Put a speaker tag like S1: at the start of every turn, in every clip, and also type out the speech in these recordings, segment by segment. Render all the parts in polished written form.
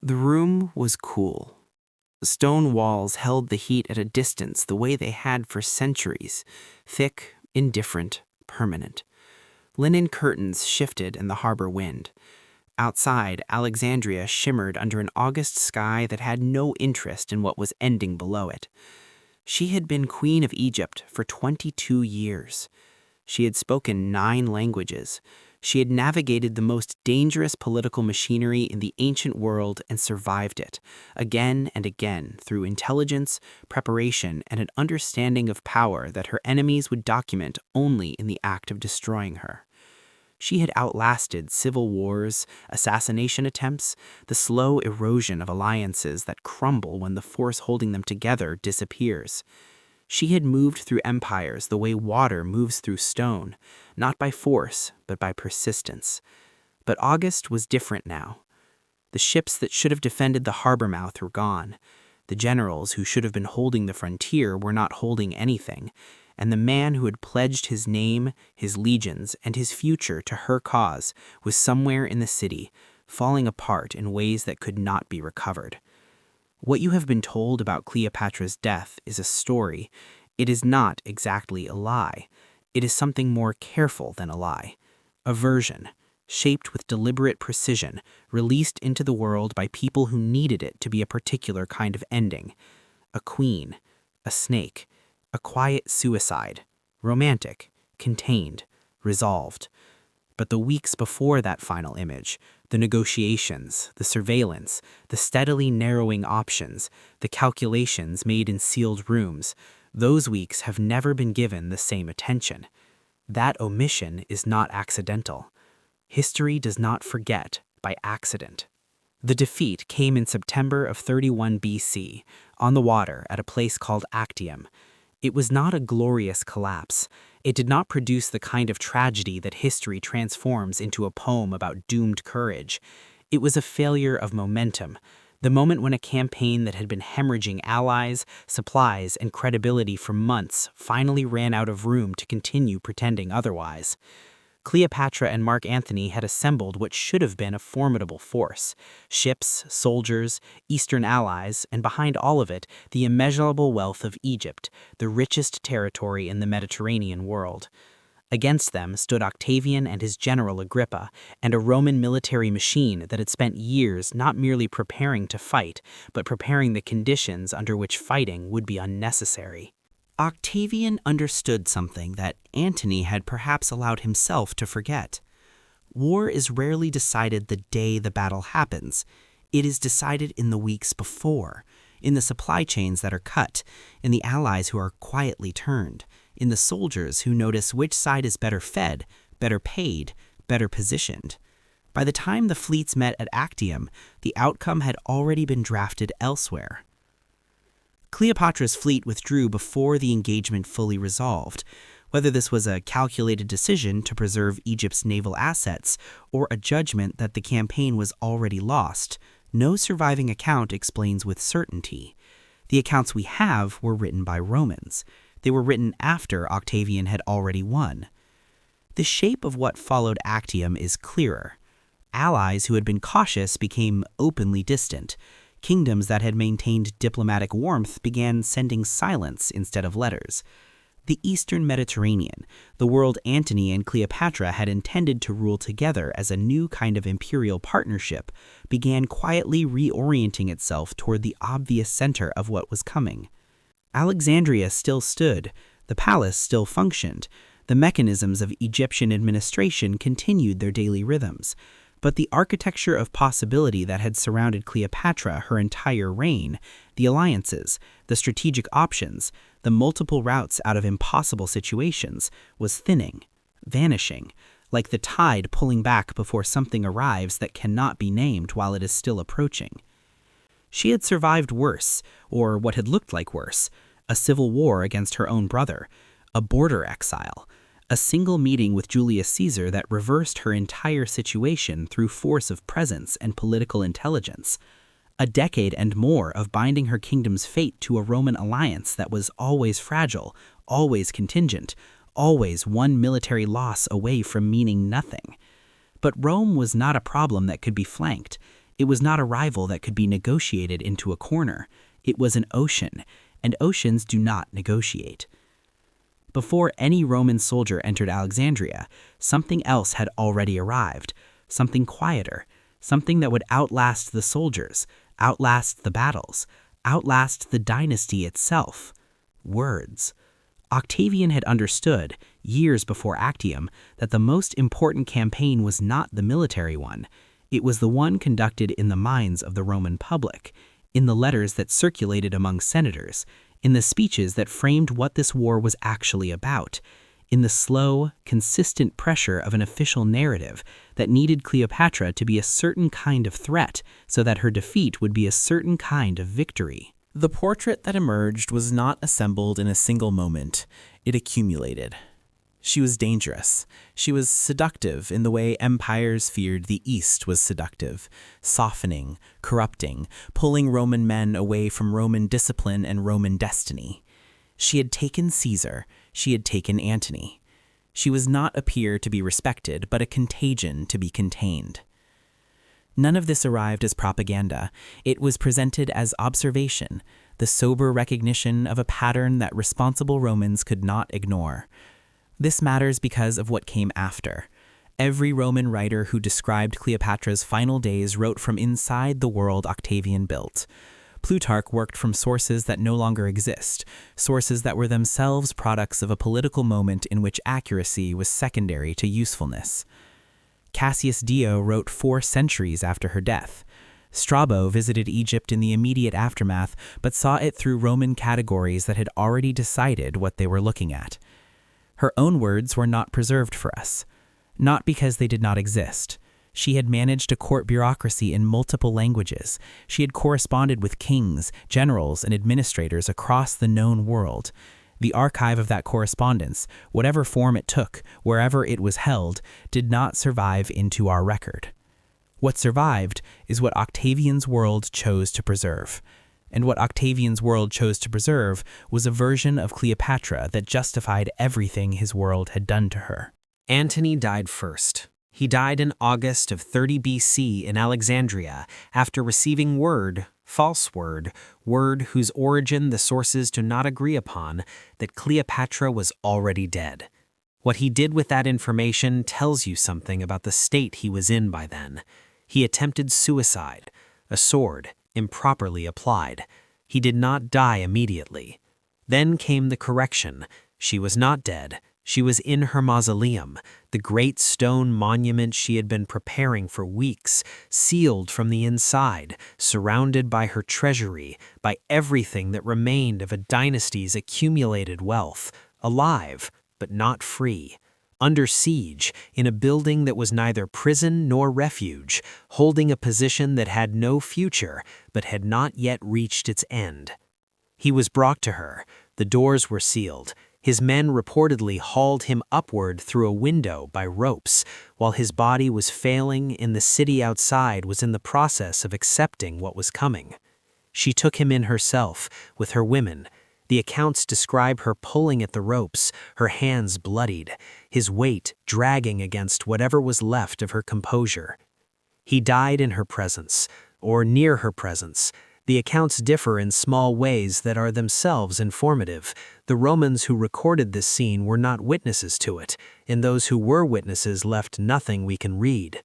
S1: The room was cool. The stone walls held the heat at a distance the way they had for centuries, thick, indifferent, permanent. Linen curtains shifted in the harbor wind. Outside, Alexandria shimmered under an August sky that had no interest in what was ending below it. She had been Queen of Egypt for 22 years. She had spoken 9 languages. She had navigated the most dangerous political machinery in the ancient world and survived it, again and again, through intelligence, preparation, and an understanding of power that her enemies would document only in the act of destroying her. She had outlasted civil wars, assassination attempts, the slow erosion of alliances that crumble when the force holding them together disappears. She had moved through empires the way water moves through stone, not by force, but by persistence. But August was different now. The ships that should have defended the harbor mouth were gone. The generals who should have been holding the frontier were not holding anything, and the man who had pledged his name, his legions, and his future to her cause was somewhere in the city, falling apart in ways that could not be recovered. What you have been told about Cleopatra's death is a story. It is not exactly a lie. It is something more careful than a lie. A version, shaped with deliberate precision, released into the world by people who needed it to be a particular kind of ending. A queen, a snake, a quiet suicide, romantic, contained, resolved. But the weeks before that final image, the negotiations, the surveillance, the steadily narrowing options, the calculations made in sealed rooms, those weeks have never been given the same attention. That omission is not accidental. History does not forget by accident. The defeat came in September of 31 BC, on the water at a place called Actium. It was not a glorious collapse. It did not produce the kind of tragedy that history transforms into a poem about doomed courage. It was a failure of momentum, the moment when a campaign that had been hemorrhaging allies, supplies, and credibility for months finally ran out of room to continue pretending otherwise. Cleopatra and Mark Antony had assembled what should have been a formidable force: ships, soldiers, Eastern allies, and behind all of it, the immeasurable wealth of Egypt, the richest territory in the Mediterranean world. Against them stood Octavian and his general Agrippa, and a Roman military machine that had spent years not merely preparing to fight, but preparing the conditions under which fighting would be unnecessary. Octavian understood something that Antony had perhaps allowed himself to forget. War is rarely decided the day the battle happens. It is decided in the weeks before, in the supply chains that are cut, in the allies who are quietly turned, in the soldiers who notice which side is better fed, better paid, better positioned. By the time the fleets met at Actium, the outcome had already been drafted elsewhere. Cleopatra's fleet withdrew before the engagement fully resolved. Whether this was a calculated decision to preserve Egypt's naval assets or a judgment that the campaign was already lost, no surviving account explains with certainty. The accounts we have were written by Romans. They were written after Octavian had already won. The shape of what followed Actium is clearer. Allies who had been cautious became openly distant. Kingdoms that had maintained diplomatic warmth began sending silence instead of letters. The Eastern Mediterranean, the world Antony and Cleopatra had intended to rule together as a new kind of imperial partnership, began quietly reorienting itself toward the obvious center of what was coming. Alexandria still stood, the palace still functioned, the mechanisms of Egyptian administration continued their daily rhythms. But the architecture of possibility that had surrounded Cleopatra her entire reign, the alliances, the strategic options, the multiple routes out of impossible situations, was thinning, vanishing, like the tide pulling back before something arrives that cannot be named while it is still approaching. She had survived worse, or what had looked like worse, a civil war against her own brother, a border exile, a single meeting with Julius Caesar that reversed her entire situation through force of presence and political intelligence, a decade and more of binding her kingdom's fate to a Roman alliance that was always fragile, always contingent, always one military loss away from meaning nothing. But Rome was not a problem that could be flanked.
S2: It was not a rival that could be negotiated into a corner. It was an ocean, and oceans do not negotiate. Before any Roman soldier entered Alexandria, something else had already arrived, something quieter, something that would outlast the soldiers, outlast the battles, outlast the dynasty itself. Words. Octavian had understood, years before Actium, that the most important campaign was not the military one. It was the one conducted in the minds of the Roman public, in the letters that circulated among senators, in the speeches that framed what this war was actually about, in the slow, consistent pressure of an official narrative that needed Cleopatra to be a certain kind of threat so that her defeat would be a certain kind of victory.
S3: The portrait that emerged was not assembled in a single moment. It accumulated. She was dangerous. She was seductive in the way empires feared the East was seductive, softening, corrupting, pulling Roman men away from Roman discipline and Roman destiny. She had taken Caesar. She had taken Antony. She was not a peer to be respected, but a contagion to be contained. None of this arrived as propaganda. It was presented as observation, the sober recognition of a pattern that responsible Romans could not ignore. This matters because of what came after. Every Roman writer who described Cleopatra's final days wrote from inside the world Octavian built. Plutarch worked from sources that no longer exist, sources that were themselves products of a political moment in which accuracy was secondary to usefulness. Cassius Dio wrote 4 centuries after her death. Strabo visited Egypt in the immediate aftermath, but saw it through Roman categories that had already decided what they were looking at. Her own words were not preserved for us, not because they did not exist. She had managed a court bureaucracy in multiple languages. She had corresponded with kings, generals, and administrators across the known world. The archive of that correspondence, whatever form it took, wherever it was held, did not survive into our record. What survived is what Octavian's world chose to preserve. And what Octavian's world chose to preserve was a version of Cleopatra that justified everything his world had done to her.
S1: Antony died first. He died in August of 30 BC in Alexandria after receiving word, false word whose origin the sources do not agree upon, that Cleopatra was already dead. What he did with that information tells you something about the state he was in by then. He attempted suicide, a sword, improperly applied. He did not die immediately. Then came the correction. She was not dead. She was in her mausoleum, the great stone monument she had been preparing for weeks, sealed from the inside, surrounded by her treasury, by everything that remained of a dynasty's accumulated wealth, alive, but not free. Under siege, in a building that was neither prison nor refuge, holding a position that had no future, but had not yet reached its end. He was brought to her. The doors were sealed. His men reportedly hauled him upward through a window by ropes, while his body was failing and the city outside was in the process of accepting what was coming. She took him in herself, with her women. The accounts describe her pulling at the ropes, her hands bloodied, his weight dragging against whatever was left of her composure. He died in her presence, or near her presence. The accounts differ in small ways that are themselves informative. The Romans who recorded this scene were not witnesses to it, and those who were witnesses left nothing we can read.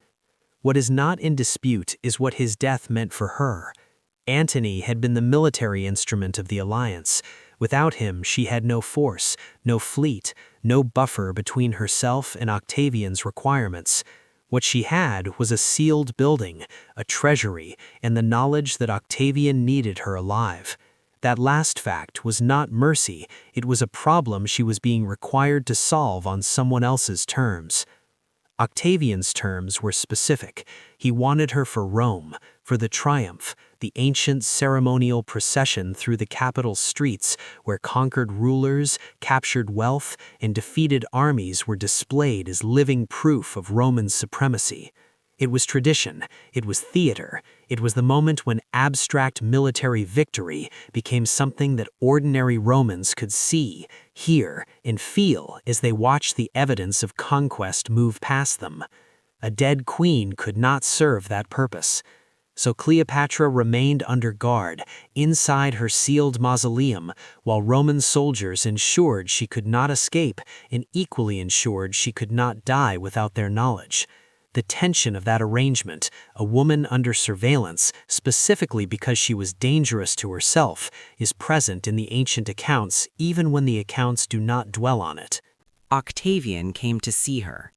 S1: What is not in dispute is what his death meant for her. Antony had been the military instrument of the alliance. Without him, she had no force, no fleet, no buffer between herself and Octavian's requirements. What she had was a sealed building, a treasury, and the knowledge that Octavian needed her alive. That last fact was not mercy, it was a problem she was being required to solve on someone else's terms. Octavian's terms were specific. He wanted her for Rome, for the triumph, the ancient ceremonial procession through the capital streets where conquered rulers, captured wealth, and defeated armies were displayed as living proof of Roman supremacy. It was tradition, it was theater, it was the moment when abstract military victory became something that ordinary Romans could see, hear, and feel as they watched the evidence of conquest move past them. A dead queen could not serve that purpose.
S4: So Cleopatra remained under guard, inside her sealed mausoleum, while Roman soldiers ensured she could not escape and equally ensured she could not die without their knowledge. The tension of that arrangement, a woman under surveillance, specifically because she was dangerous to herself, is present in the ancient accounts even when the accounts do not dwell on it.
S1: Octavian came to see her.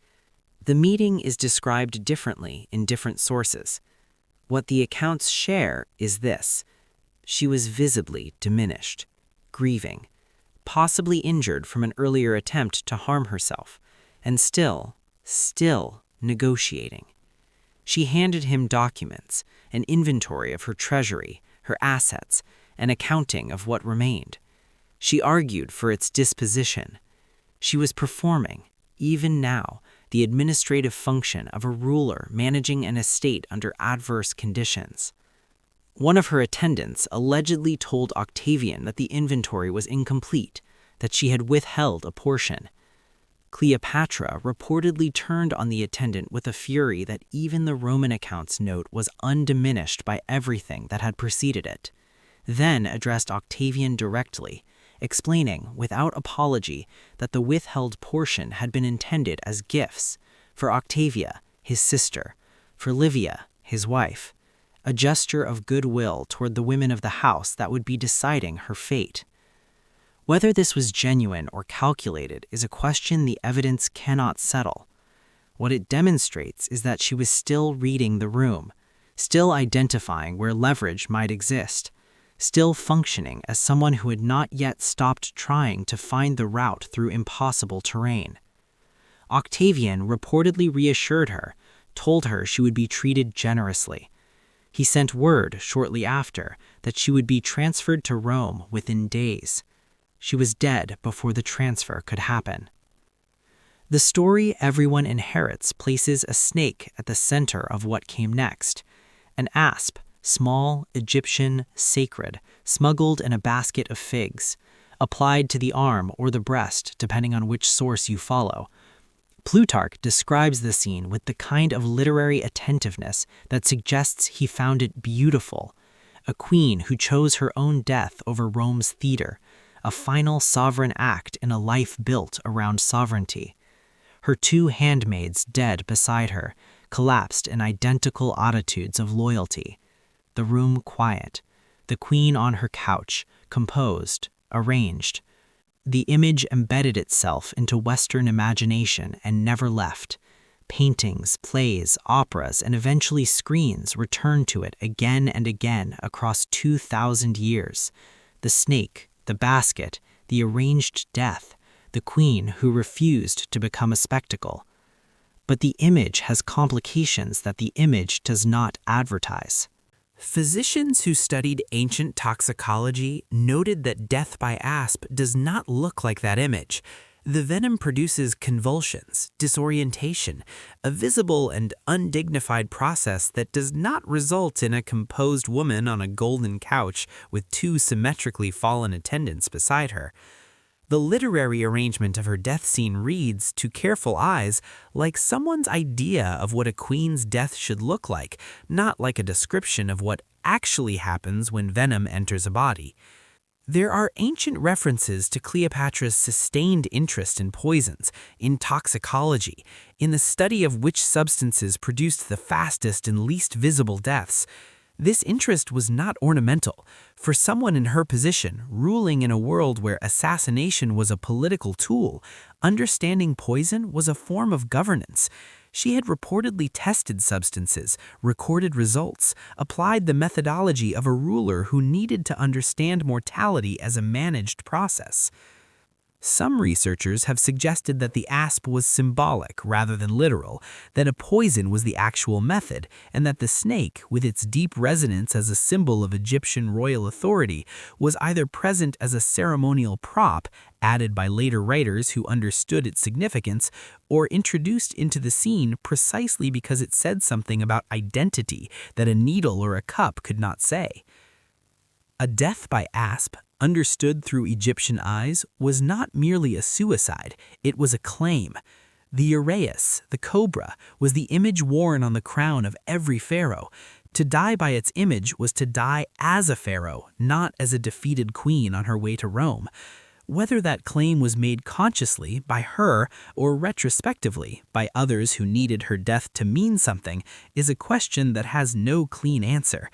S1: The meeting is described differently in different sources. What the accounts share is this: she was visibly diminished, grieving, possibly injured from an earlier attempt to harm herself, and still negotiating. She handed him documents, an inventory of her treasury, her assets, an accounting of what remained. She argued for its disposition. She was performing, even now, the administrative function of a ruler managing an estate under adverse conditions. One of her attendants allegedly told Octavian that the inventory was incomplete, that she had withheld a portion. Cleopatra reportedly turned on the attendant with a fury that even the Roman accounts note was undiminished by everything that had preceded it, then addressed Octavian directly, explaining, without apology, that the withheld portion had been intended as gifts for Octavia, his sister, for Livia, his wife, a gesture of goodwill toward the women of the house that would be deciding her fate. Whether this was genuine or calculated is a question the evidence cannot settle. What it demonstrates is that she was still reading the room, still identifying where leverage might exist, still functioning as someone who had not yet stopped trying to find the route through impossible terrain. Octavian reportedly reassured her, told her she would be treated generously. He sent word shortly after that she would be transferred to Rome within days. She was dead before the transfer could happen. The story everyone inherits places a snake at the center of what came next, an asp, small, Egyptian, sacred, smuggled in a basket of figs, applied to the arm or the breast depending on which source you follow. Plutarch describes the scene with the kind of literary attentiveness that suggests he found it beautiful, a queen who chose her own death over Rome's theater, a final sovereign act in a life built around sovereignty. Her two handmaids dead beside her, collapsed in identical attitudes of loyalty. The room quiet, the queen on her couch, composed, arranged. The image embedded itself into Western imagination and never left. Paintings, plays, operas, and eventually screens returned to it again and again across 2,000 years. The snake, the basket, the arranged death, the queen who refused to become a spectacle. But the image has complications that the image does not advertise.
S3: Physicians who studied ancient toxicology noted that death by asp does not look like that image. The venom produces convulsions, disorientation, a visible and undignified process that does not result in a composed woman on a golden couch with two symmetrically fallen attendants beside her. The literary arrangement of her death scene reads, to careful eyes, like someone's idea of what a queen's death should look like, not like a description of what actually happens when venom enters a body. There are ancient references to Cleopatra's sustained interest in poisons, in toxicology, in the study of which substances produced the fastest and least visible deaths. This interest was not ornamental. For someone in her position, ruling in a world where assassination was a political tool, understanding poison was a form of governance. She had reportedly tested substances, recorded results, applied the methodology of a ruler who needed to understand mortality as a managed process. Some researchers have suggested that the asp was symbolic rather than literal, that a poison was the actual method, and that the snake, with its deep resonance as a symbol of Egyptian royal authority, was either present as a ceremonial prop, added by later writers who understood its significance, or introduced into the scene precisely because it said something about identity that a needle or a cup could not say. A death by asp, understood through Egyptian eyes, was not merely a suicide, it was a claim. The uraeus, the cobra, was the image worn on the crown of every pharaoh,
S2: To die by its image was to die as a pharaoh, not as a defeated queen on her way to Rome. Whether that claim was made consciously by her or retrospectively by others who needed her death to mean something is a question that has no clean answer.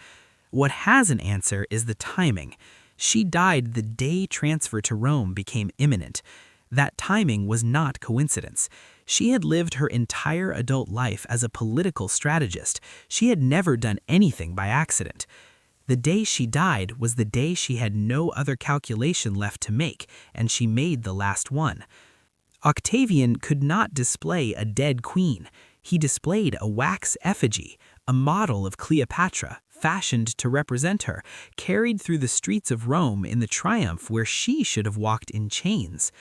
S2: What has an answer is the timing. She died the day transfer to Rome became imminent. That timing was not coincidence. She had lived her entire adult life as a political strategist. She had never done anything by accident. The day she died was the day she had no other calculation left to make, and she made the last one. Octavian could not display a dead queen. He displayed a wax effigy, a model of Cleopatra, fashioned to represent her, carried through the streets of Rome in the triumph where she should have walked in chains.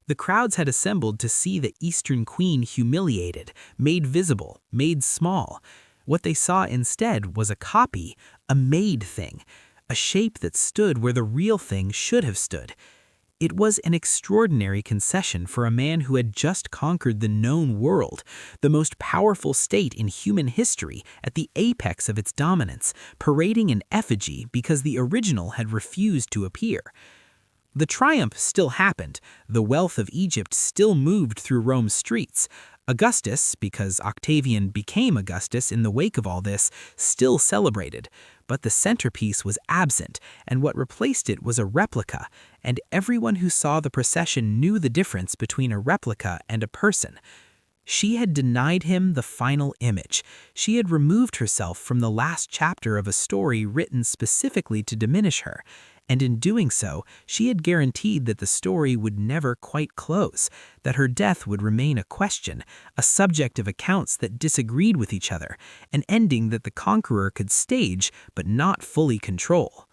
S2: The crowds had assembled to see the Eastern queen humiliated, made visible, made small. What they saw instead was a copy, a made thing, a shape that stood where the real thing should have stood. It was an extraordinary concession for a man who had just conquered the known world, the most powerful state in human history at the apex of its dominance, parading an effigy because the original had refused to appear. The triumph still happened. The wealth of Egypt still moved through Rome's streets. Augustus, because Octavian became Augustus in the wake of all this, still celebrated. But the centerpiece was absent, and what replaced it was a replica, and everyone who saw the procession knew the difference between a replica and a person. She had denied him the final image. She had removed herself from the last chapter of a story written specifically to diminish her. And in doing so, she had guaranteed that the story would never quite close, that her death would remain a question, a subject of accounts that disagreed with each other, an ending that the conqueror could stage but not fully control.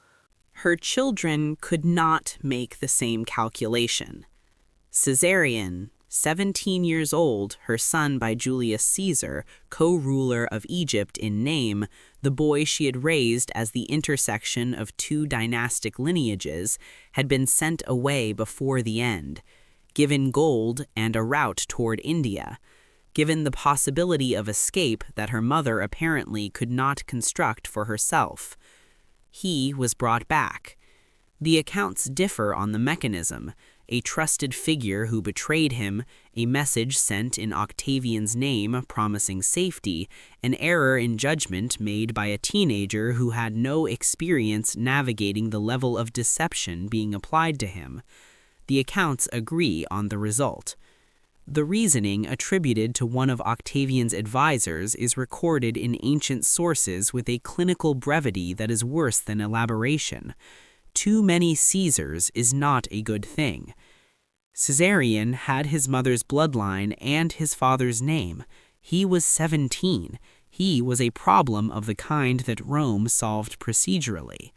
S1: Her children could not make the same calculation. Caesarion, 17 years old, her son by Julius Caesar, co-ruler of Egypt in name, the boy she had raised as the intersection of two dynastic lineages, had been sent away before the end, given gold and a route toward India, given the possibility of escape that her mother apparently could not construct for herself. He was brought back. The accounts differ on the mechanism. A trusted figure who betrayed him, a message sent in Octavian's name promising safety, an error in judgment made by a teenager who had no experience navigating the level of deception being applied to him. The accounts agree on the result. The reasoning attributed to one of Octavian's advisors is recorded in ancient sources with a clinical brevity that is worse than elaboration. Too many Caesars is not a good thing. Caesarion had his mother's bloodline and his father's name. He was 17. He was a problem of the kind that Rome solved procedurally.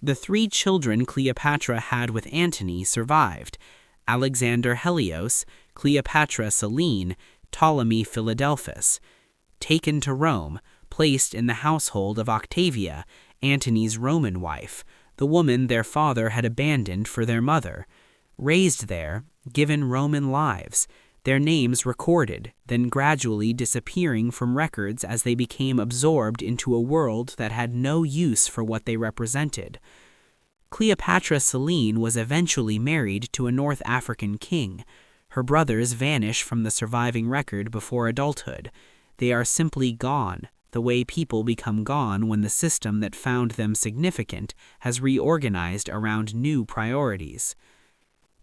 S1: The 3 children Cleopatra had with Antony survived: Alexander Helios, Cleopatra Selene, Ptolemy Philadelphus. Taken to Rome, placed in the household of Octavia, Antony's Roman wife, the woman their father had abandoned for their mother. Raised there, given Roman lives, their names recorded, then gradually disappearing from records as they became absorbed into a world that had no use for what they represented. Cleopatra Selene was eventually married to a North African king. Her brothers vanish from the surviving record before adulthood. They are simply gone, the way people become gone when the system that found them significant has reorganized around new priorities.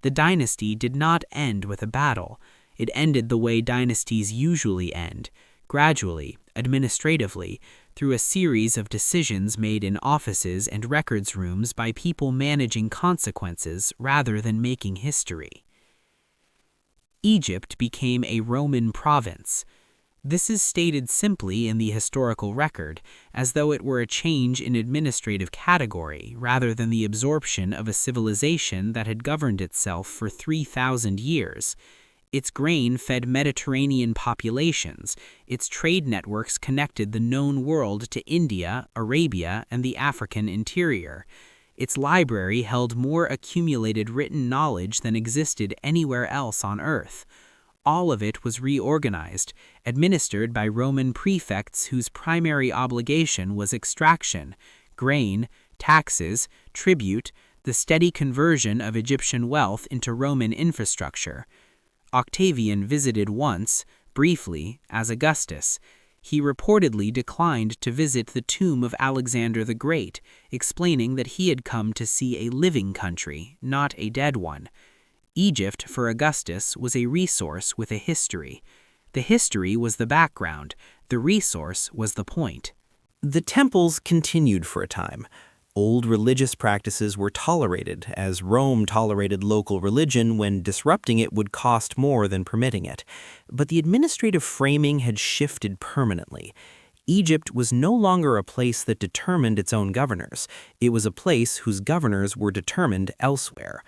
S1: The dynasty did not end with a battle. It ended the way dynasties usually end, gradually, administratively, through a series of decisions made in offices and records rooms by people managing consequences rather than making history. Egypt became a Roman province. This is stated simply in the historical record, as though it were a change in administrative category rather than the absorption of a civilization that had governed itself for 3,000 years. Its grain fed Mediterranean populations. Its trade networks connected the known world to India, Arabia, and the African interior. Its library held more accumulated written knowledge than existed anywhere else on Earth.
S2: All of it was reorganized, administered by Roman prefects whose primary obligation was extraction, grain, taxes, tribute, the steady conversion of Egyptian wealth into Roman infrastructure. Octavian visited once, briefly, as Augustus. He reportedly declined to visit the tomb of Alexander the Great, explaining that he had come to see a living country, not a dead one. Egypt, for Augustus, was a resource with a history. The history was the background, the resource was the point.
S3: The temples continued for a time. Old religious practices were tolerated, as Rome tolerated local religion when disrupting it would cost more than permitting it. But the administrative framing had shifted permanently. Egypt was no longer a place that determined its own governors. It was a place whose governors were determined elsewhere.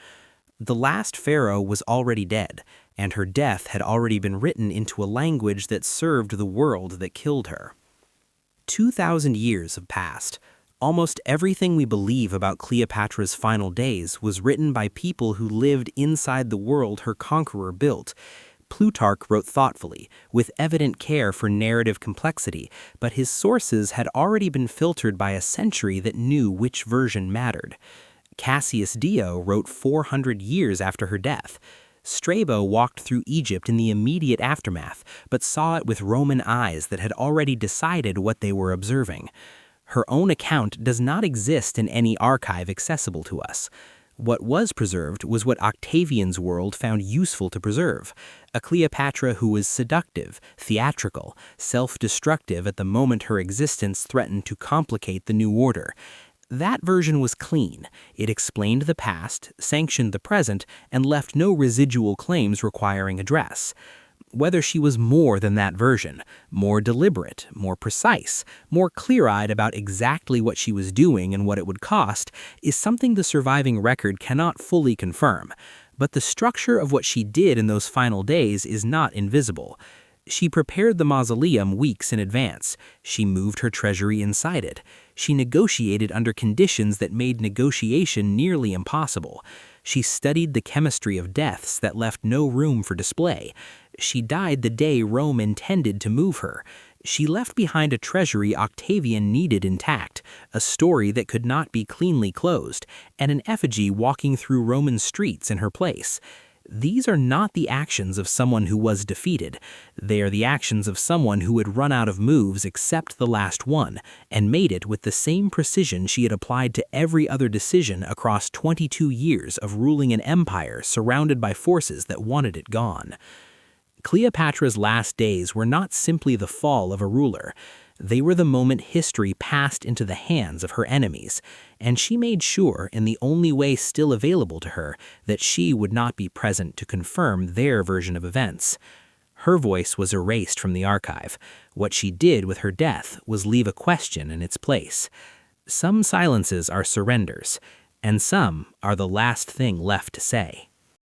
S3: The last pharaoh was already dead, and her death had already been written into a language that served the world that killed her. 2,000 years have passed. Almost everything we believe about Cleopatra's final days was written by people who lived inside the world her conqueror built. Plutarch wrote thoughtfully, with evident care for narrative complexity, but his sources had already been filtered by a century that knew which version mattered. Cassius Dio wrote 400 years after her death. Strabo walked through Egypt in the immediate aftermath, but saw it with Roman eyes that had already decided what they were observing. Her own account does not exist in any archive accessible to us. What was preserved was what Octavian's world found useful to preserve, a Cleopatra who was seductive, theatrical, self-destructive at the moment her existence threatened to complicate the new order. That version was clean. It explained the past, sanctioned the present, and left no residual claims requiring address. Whether she was more than that version, more deliberate, more precise, more clear-eyed about exactly what she was doing and what it would cost, is something the surviving record cannot fully confirm. But the structure of what she did in those final days is not invisible. She prepared the mausoleum weeks in advance. She moved her treasury inside it. She negotiated under conditions that made negotiation nearly impossible. She studied the chemistry of deaths that left no room for display. She died the day Rome intended to move her. She left behind a treasury Octavian needed intact, a story that could not be cleanly closed, and an effigy walking through Roman streets in her place. These are not the actions of someone who was defeated. They are the actions of someone who had run out of moves except the last one, and made it with the same precision she had applied to every other decision across 22 years of ruling an empire surrounded by forces that wanted it gone. Cleopatra's last days were not simply the fall of a ruler. They were the moment history passed into the hands of her enemies, and she made sure, in the only way still available to her, that she would not be present to confirm their version of events. Her voice was erased from the archive. What she did with her death was leave a question in its place. Some silences are surrenders, and some are the last thing left to say.